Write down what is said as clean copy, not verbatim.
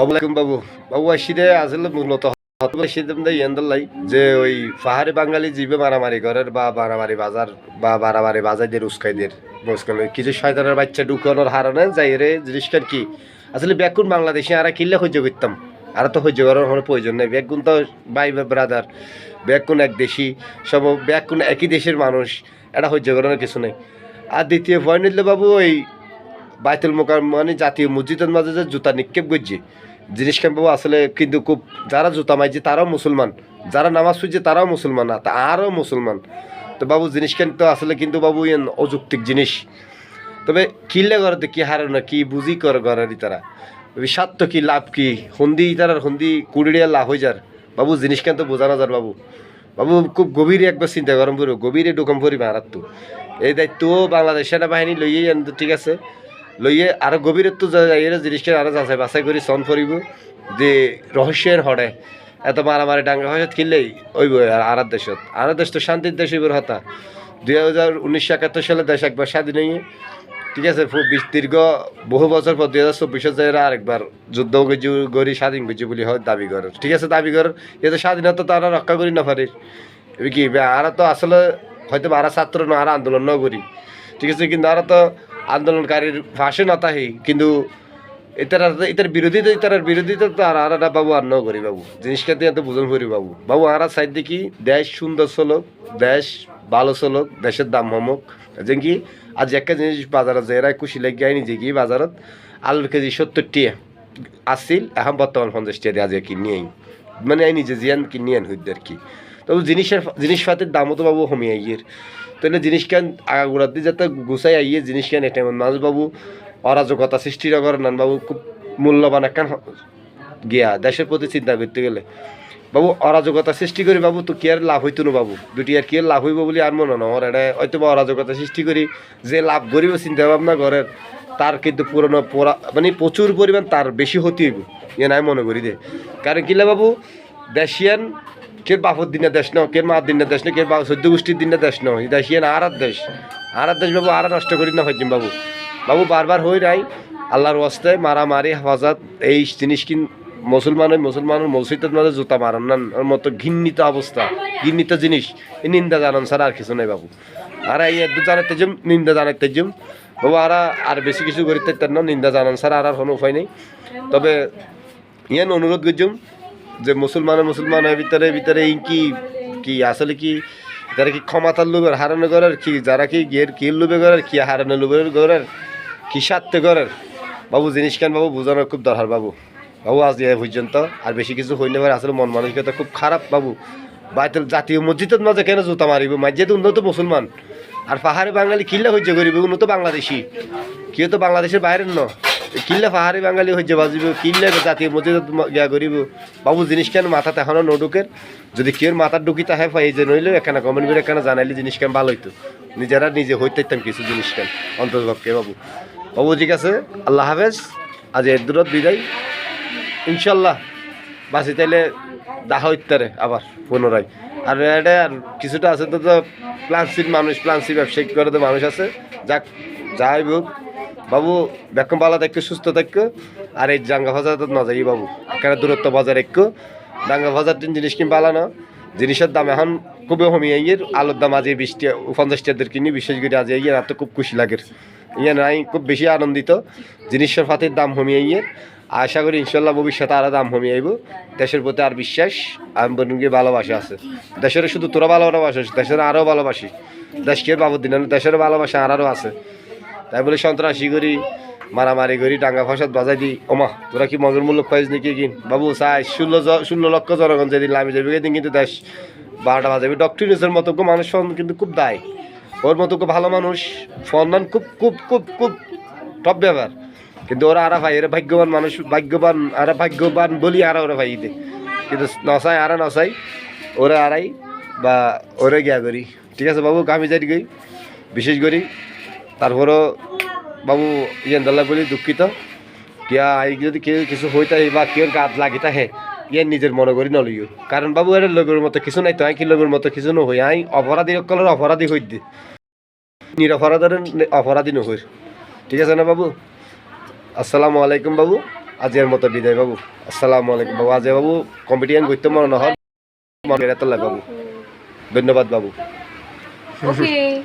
আসসালামাইকুম বাবু। বাবু আসিরে আসলে মূলত লাই যে ওই পাহাড়ি বাঙালি জীবে মারামারি ঘরের বা মারামারি বাজার বা মারামারি বাজারদের উস্কাইদের মুসকাল কিছু শয়তানের বাচ্চা ঢুকানোর হারানে যাই রে জিনিসটার কি আসলে ব্যাকুন বাংলাদেশে আর কিনলে সহ্য করতাম আর তো সহ্য করার কোনো প্রয়োজন নেই। ব্যাকুন তো ভাই ব্রাদার, ব্যাকুন এক দেশি সব ব্যাকুন একই দেশের মানুষ, এটা সহ্য করানোর কিছু নেই। আর দ্বিতীয় পয়েন্ট হইলে বাবু ওই বাইতুল মোকাররম মানে জাতীয় মসজিদের মাঝে যে জুতা নিক্ষেপ করছে জিনিস বাবু আসলে কিন্তু খুব যারা জুতা মাইছে তারাও মুসলমান, যারা নামাজ পড়ছে তারাও মুসলমান না তা আরও মুসলমান। তো বাবু জিনিসখান তো আসলে কিন্তু বাবু অযৌক্তিক জিনিস। তবে কিনলে ঘরে কি হারে না কি বুঝি কর ঘরেরই তারা স্বার্থ কি লাভ কি হন্দি তার হন্দি কুড়িয়ে লাভ হয়ে যার বাবু জিনিসখান তো বোঝানো যার বাবু। বাবু খুব গভীরে একবার চিন্তা করেন পুরো গভীরে ঢুকম পরি মারাত তো এই দায়িত্বও বাংলাদেশ সেনাবাহিনী লইয়েই ঠিক আছে, লইয়ে আরো গভীরত্ব এর জিনিসটা আরো যাচাই বাছাই করে সন করিব যে রহস্যের হড়ে এত মারামারি ডাঙ্গা হঠাৎ কিনলেই ওইব। আর দেশ তো শান্তির দেশ হইবার হতা 1971 সালে দেশ একবার স্বাধীন হয়ে ঠিক আছে দীর্ঘ বহু বছর পর 2024 জায়গা আরেকবার যুদ্ধ গড়ি স্বাধীন করছে বলে হয় দাবি করে ঠিক আছে দাবি করে এ তো স্বাধীনতা তো আর রক্ষা করি না পারে কি আর তো আসলে হয়তো আরা ছাত্র না আর আন্দোলন ন করি ঠিক আছে কিন্তু আর তো আন্দোলনকারীর ফাঁসে না তাহি কিন্তু এটার বিরোধিতা তো আর বাবু আর ন করি বাবু জিনিসটা দিয়ে তো বুঝন করি বাবু। বাবু আর সাইড দেখি দেশ সুন্দর চলক, দেশ ভালো চলক, দেশের দাম হমক যে কি আজ একটা জিনিস বাজারে যে এরা খুশি লেগে আইনি যে কি বাজারত আলুর কেজি 70 টিয়া আসছিল এখন বর্তমান 50 টিয়া দিয়ে আজ কিনি আইন মানে আই নিজে জিয়ান কিনি আন হইতে আর কি। তবে জিনিসপাতির দামও তো বাবু কমিয়ে আইয়ের তাহলে জিনিসখান আগাগোড়াতে যাতে গুছাই আইয়ে জিনিসখান এটা মাঝ বাবু অরাজকতা সৃষ্টি করেন না বাবু খুব মূল্যবান একখান গিয়া দেশের প্রতি চিন্তা করতে গেলে বাবু অরাজকতা সৃষ্টি করি বাবু তো কি আর লাভ হইতো না বাবু দুটি আর কি আর লাভ হইব বলে আর মনে নয় এটা হয়তো বা অরাজকতা সৃষ্টি করি যে লাভ করিব চিন্তা ভাবনা করেন তার কিন্তু পুরনো মানে প্রচুর পরিমাণ তার বেশি হতে হইব ইয়ে নাই মনে করি দে। কারণ কিলে বাবু দেশিয়ান কে বাপর দিনের দেশ নাও কে মার দিনের দেশ না কে সদ্য গোষ্ঠীর দিনের দেশ নয় দেশিয়ান আর দেশ বাবু আর নষ্ট করি না হইম বাবু। বাবু বারবার হই নাই আল্লাহর ওয়াস্তে মারামারি হেফাজত এই জিনিস মুসলমানের মসজিদের মাঝে জুতা মারান মতো ঘৃণিত অবস্থা ঘৃণিত জিনিস এই নিন্দা জানান ছাড়া আর কিছু নাই বাবু। আর এই একটু জানাতে যাম নিন্দা জানাতে যাম বাবু আর বেশি কিছু করিতে না নিন্দা জানান ছাড়া আর কোনো উপায় নেই। তবে ইয়ান অনুরোধ করছুম যে মুসলমানের ভিতরে এই কি আসলে কি যারা কি ক্ষমতার লোভের হারানো করার কি যারা কি গিয়ের কি লোভে করার কি হারানো লোভের করার কি স্বার্থে করার বাবু জিনিস কেন বাবু বোঝানোর খুব দরকার বাবু। বাবু আজ এ পর্যন্ত আর বেশি কিছু হইলে পারে আসলে মন মানসিকতা খুব খারাপ বাবু। বাইতুল জাতীয় মসজিদের মাঝে কেন জুতা মারিব মাঝে উন্নত মুসলমান আর পাহাড়ি বাঙালি কিল্লা হইছে করিব উন্নত বাংলাদেশি কেউ তো বাংলাদেশের বাইরের ন কিল্লা পাহাড়ি বাঙালি হইছে বাজিব কিল্লা জাতীয় মসজিদত গিয়া করিব বাবু জিনিস কেন মাথাতে এখনো নডুকের যদি কেউ মাথার ঢুকি তাহে পাই যে নইলেও একখানা কমেন্ট করে একখানা জানাইলে জিনিস কেন ভালো হইতো নিজেরা নিজে হইতে কিছু জিনিস কেন অন্তর্ভুক্ত বাবু। বাবু ঠিক আছে আল্লাহ হাফেজ আজ এর দূরত বিদায় ইনশাল্লাহ বাঁচি তাইলে দেখা হইতারে আবার পুনরায়। আর এটা আর কিছুটা আছে তো প্লান্সির মানুষ প্লান্সি ব্যবসায়িক করে তো মানুষ আছে যাক যাই হোক বাবু ব্যাকম পালা থাকো সুস্থ থাকো আর এই ডাঙ্গা ভাজা তো না যাই বাবু কেন দূরত্ব বাজার একটু ডাঙ্গা ভাজার জিনিস কিন পালানো জিনিসের দাম এখন খুবই কমিয়ে ইয়ের আলুর দাম আজ 20 টাকা 50 টাকাদের কিনি বিশেষ করে আজ ইয়ে আর তো খুব খুশি লাগে ইয়ে নাই খুব বেশি আনন্দিত জিনিসের ফাতের দাম কমিয়ে ইয়ের আশা করি ইনশাল্লাহ ভবিষ্যতে আরও দাম কমিয়ে আইব। দেশের প্রতি আর বিশ্বাস আমি বলুন ভালোবাসা আছে দেশের শুধু তোরা ভালোবাসিস দেশের আরও ভালোবাসি দেশকে বাবুর দিন দেশের ভালোবাসা আরও আছে তাই বলে সন্ত্রাসী করি মারামারি করি ডাঙ্গা ফসাদ বাজাই দিই ওমা তোরা কি মগের মূল্য পাইস নাকি কিন বাবু চাই 16 লক্ষ জনগণ যেদিন আমি যাবি এদিন কিন্তু দেশ 12টা বাজাবি ডক্টর ইউনুসের মতো মানুষ কিন্তু খুব দায় ওর মতো ভালো মানুষ সম্মান খুব খুব খুব খুব টপ ব্যাপার কিন্তু ওরা আরা ভাই এরা ভাগ্যবান মানুষ ভাগ্যবান বলি ওরা ভাই দে কিন্তু নসাই নসাই ওরা আড়াই বা ওরে গিয়া করি ঠিক আছে বাবু আমি যাই গই বিশেষ করি তারপরও বাবু ইয়ান্দাল্লা বলি দুঃখিত কিয়া আই যদি কেউ কিছু হইতে বা কেউ গাত লাগিতে হে ইয়ার নিজের মনে করি নলিও কারণ বাবু এর লোকের মতো কিছু নাই তো আই কি লোকের মতো কিছু নহই আই অপরাধী সকলের অপরাধী হই দে নিরপরাধের অপরাধী নহই ঠিক আছে না বাবু। আসসালামু আলাইকুম বাবু। আজকের মতো বিদায় বাবু। আসসালামু আলাইকুম বাবু। আজ বাবু কম্পিটিশন করতে মনে হয় মনে বাবু। ধন্যবাদ বাবু। ওকে।